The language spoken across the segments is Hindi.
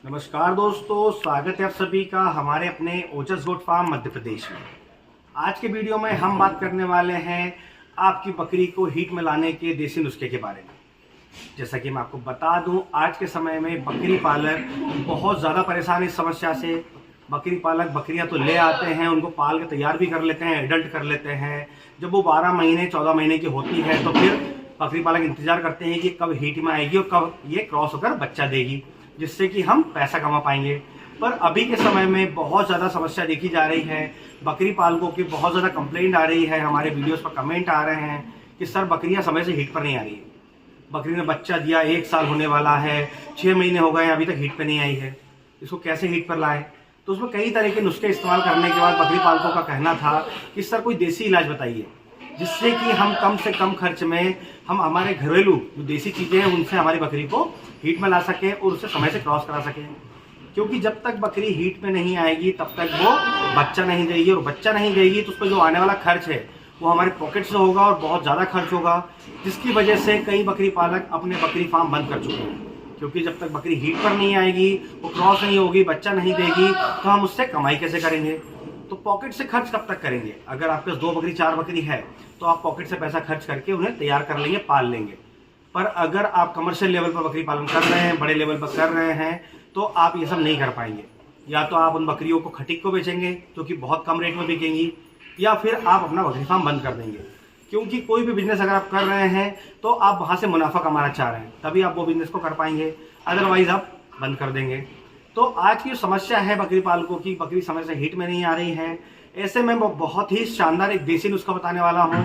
नमस्कार दोस्तों, स्वागत है आप सभी का हमारे अपने ओजस गोट फार्म मध्य प्रदेश में। आज के वीडियो में हम बात करने वाले हैं आपकी बकरी को हीट में लाने के देसी नुस्खे के बारे में। जैसा कि मैं आपको बता दूं, आज के समय में बकरी पालक बहुत ज़्यादा परेशान है इस समस्या से। बकरी पालक बकरियां तो ले आते हैं, उनको पाल के तैयार भी कर लेते हैं, एडल्ट कर लेते हैं। जब वो 12 महीने 14 महीने की होती है तो फिर बकरी पालक इंतजार करते हैं कि कब हीट में आएगी और कब ये क्रॉस होकर बच्चा देगी, जिससे कि हम पैसा कमा पाएंगे। पर अभी के समय में बहुत ज़्यादा समस्या देखी जा रही है। बकरी पालकों की बहुत ज़्यादा कंप्लेंट आ रही है, हमारे वीडियोस पर कमेंट आ रहे हैं कि सर बकरियां समय से हीट पर नहीं आ रही है। बकरी ने बच्चा दिया, 1 साल होने वाला है, 6 महीने हो गए, अभी तक हीट पर नहीं आई है, इसको कैसे हीट पर लाए। तो उसमें कई तरह के नुस्खे इस्तेमाल करने के बाद बकरी पालकों का कहना था कि सर कोई देसी इलाज बताइए, जिससे कि हम कम से कम खर्च में हम हमारे घरेलू जो देसी चीज़ें हैं उनसे हमारी बकरी को हीट में ला सकें और उसे समय से क्रॉस करा सकें। क्योंकि जब तक बकरी हीट में नहीं आएगी तब तक वो बच्चा नहीं देगी, और बच्चा नहीं देगी तो उसका जो आने वाला खर्च है वो हमारे पॉकेट से होगा और बहुत ज़्यादा खर्च होगा, जिसकी वजह से कई बकरी पालक अपने बकरी फार्म बंद कर चुके हैं। क्योंकि जब तक बकरी हीट पर नहीं आएगी, वो क्रॉस नहीं होगी, बच्चा नहीं देगी, तो हम उससे कमाई कैसे करेंगे। तो पॉकेट से खर्च कब तक करेंगे। अगर आपके पास 2 बकरी 4 बकरी है तो आप पॉकेट से पैसा खर्च करके उन्हें तैयार कर लेंगे, पाल लेंगे। पर अगर आप कमर्शियल लेवल पर बकरी पालन कर रहे हैं, बड़े लेवल पर कर रहे हैं, तो आप ये सब नहीं कर पाएंगे। या तो आप उन बकरियों को खटीक को बेचेंगे जो कि बहुत कम रेट में बिकेंगी, या फिर आप अपना बकरी फार्म बंद कर देंगे। क्योंकि कोई भी बिजनेस अगर आप कर रहे हैं तो आप वहाँ से मुनाफा कमाना चाह रहे हैं, तभी आप वो बिजनेस को कर पाएंगे, अदरवाइज आप बंद कर देंगे। तो आज की जो समस्या है बकरी पालकों की, बकरी समय से हीट में नहीं आ रही है, ऐसे में मैं बहुत ही शानदार एक देसी नुस्खा बताने वाला हूं,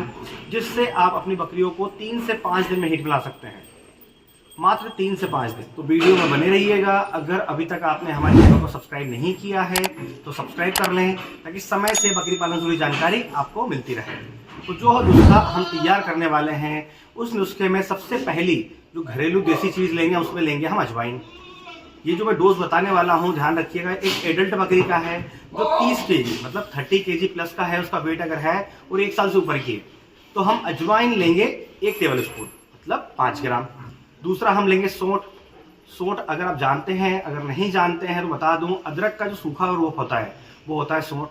जिससे आप अपनी बकरियों को 3 से 5 दिन में हीट में ला सकते हैं। मात्र 3 से 5 दिन। तो वीडियो में बने रहिएगा। अगर अभी तक आपने हमारे चैनल को सब्सक्राइब नहीं किया है तो सब्सक्राइब कर लें, ताकि समय से बकरी पालन से जुड़ी जानकारी आपको मिलती रहे। तो जो नुस्खा हम तैयार करने वाले हैं, उस नुस्खे में सबसे पहली जो घरेलू देसी चीज़ लेंगे उसमें लेंगे हम अजवाइन। ये जो मैं डोज बताने वाला हूँ, ध्यान रखिएगा, एक एडल्ट बकरी का है जो 30 केजी मतलब 30 केजी प्लस का है, उसका वेट अगर है और 1 साल से ऊपर की है, तो हम अजवाइन लेंगे 1 टेबल स्पून मतलब 5 ग्राम। दूसरा हम लेंगे सौंठ। सौंठ अगर आप जानते हैं, अगर नहीं जानते हैं तो बता दूं, अदरक का जो सूखा रूप होता है वो होता है सौंठ।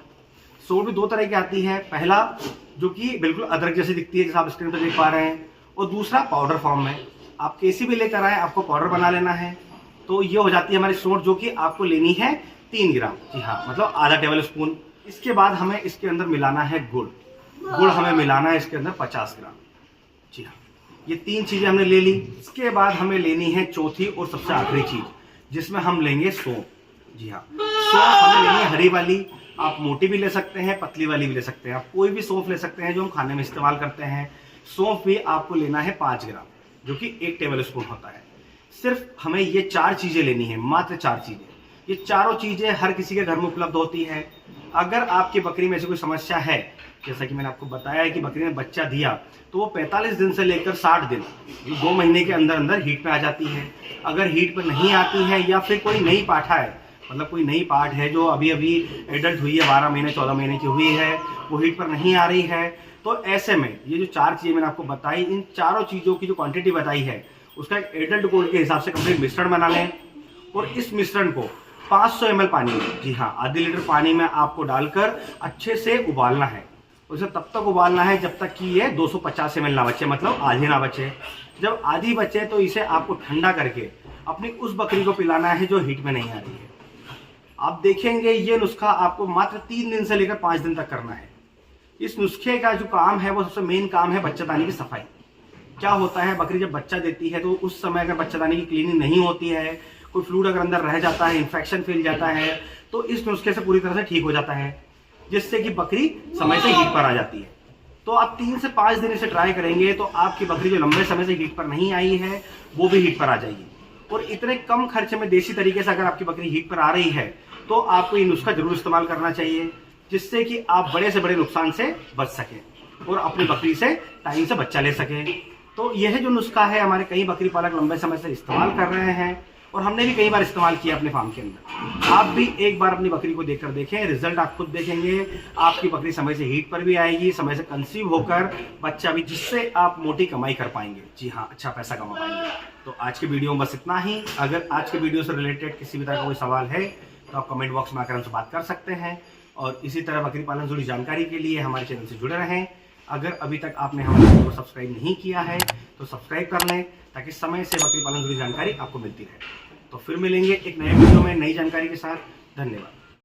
सौंठ भी 2 तरह की आती है, पहला जो कि बिल्कुल अदरक जैसी दिखती है, जैसे आप स्क्रीन पर देख पा रहे हैं, और दूसरा पाउडर फॉर्म में। आप कैसी भी लेकर आए, आपको पाउडर बना लेना है। तो ये हो जाती है हमारी सौंठ, जो कि आपको लेनी है 3 ग्राम, जी हाँ, मतलब आधा टेबल स्पून। इसके बाद हमें इसके अंदर मिलाना है गुड़। गुड़ हमें मिलाना है इसके अंदर 50 ग्राम, जी हाँ। ये 3 चीज़ें हमने ले ली। इसके बाद हमें लेनी है चौथी और सबसे आखिरी चीज़, जिसमें हम लेंगे सौंफ, जी हाँ। सौंफ हमें लेनी है हरी वाली, आप मोटी भी ले सकते हैं, पतली वाली भी ले सकते हैं, आप कोई भी सौंफ ले सकते हैं जो हम खाने में इस्तेमाल करते हैं। सौंफ भी आपको लेना है 5 ग्राम, जो कि 1 टेबल स्पून होता है। सिर्फ हमें ये 4 चीज़ें लेनी है, मात्र 4 चीज़ें। ये चारों चीज़ें हर किसी के घर में उपलब्ध होती है। अगर आपकी बकरी में से कोई समस्या है, जैसा कि मैंने आपको बताया है कि बकरी ने बच्चा दिया, तो वो 45 दिन से लेकर 60 दिन, 2 महीने के अंदर अंदर हीट पे आ जाती है। अगर हीट पर नहीं आती है, या फिर कोई नई पाठा है, मतलब कोई नई पाठ है जो अभी अभी एडल्ट हुई है, 12 महीने 14 महीने की हुई है, वो हीट पर नहीं आ रही है, तो ऐसे में ये जो 4 चीज़ें मैंने आपको बताई, इन चारों चीज़ों की जो क्वांटिटी बताई है उसका एक एडल्ट गोल्ड के हिसाब से कंप्लीट मिश्रण बना लें। और इस मिश्रण को 500 ml पानी में, जी हाँ, आधी लीटर पानी में आपको डालकर अच्छे से उबालना है। उसे तब तक उबालना है जब तक कि ये 250 ml ना बचे, मतलब आधी ना बचे। जब आधी बचे तो इसे आपको ठंडा करके अपनी उस बकरी को पिलाना है जो हीट में नहीं आ रही है। आप देखेंगे ये नुस्खा आपको मात्र 3 दिन से लेकर 5 दिन तक करना है। इस नुस्खे का जो काम है वो सबसे मेन काम है बच्चादानी की सफाई। क्या होता है, बकरी जब बच्चा देती है तो उस समय अगर बच्चादानी की क्लीनिंग नहीं होती है, कोई फ्लूइड अगर अंदर रह जाता है, इन्फेक्शन फैल जाता है, तो इस नुस्खे से पूरी तरह से ठीक हो जाता है, जिससे कि बकरी समय से हीट पर आ जाती है। तो आप 3 से 5 दिन इसे ट्राई करेंगे तो आपकी बकरी जो लंबे समय से हीट पर नहीं आई है वो भी हीट पर आ जाएगी। और इतने कम खर्चे में देसी तरीके से अगर आपकी बकरी हीट पर आ रही है तो आपको ये नुस्खा जरूर इस्तेमाल करना चाहिए, जिससे कि आप बड़े से बड़े नुकसान से बच सकें और अपनी बकरी से टाइम से बच्चा ले सकें। तो यह जो नुस्खा है, हमारे कई बकरी पालक लंबे समय से इस्तेमाल कर रहे हैं। और हमने भी कई बार इस्तेमाल किया अपने फार्म के अंदर। आप भी एक बार अपनी बकरी को देखकर देखें, रिजल्ट आप खुद देखेंगे। आपकी बकरी समय से हीट पर भी आएगी, समय से कंसीव होकर बच्चा भी, जिससे आप मोटी कमाई कर पाएंगे। जी हाँ, अच्छा पैसा कमा पाएंगे। तो आज के वीडियो में बस इतना ही। अगर आज के वीडियो से रिलेटेड किसी भी तरह का कोई सवाल है तो आप कमेंट बॉक्स में आकर हमसे बात कर सकते हैं। और इसी तरह बकरी पालन से जुड़ी जानकारी के लिए हमारे चैनल से जुड़े रहें। अगर अभी तक आपने हमारे चैनल को सब्सक्राइब नहीं किया है तो सब्सक्राइब कर लें, ताकि समय से बकरी पालन से जुड़ी जानकारी आपको मिलती रहे। तो फिर मिलेंगे एक नए वीडियो में नई जानकारी के साथ। धन्यवाद।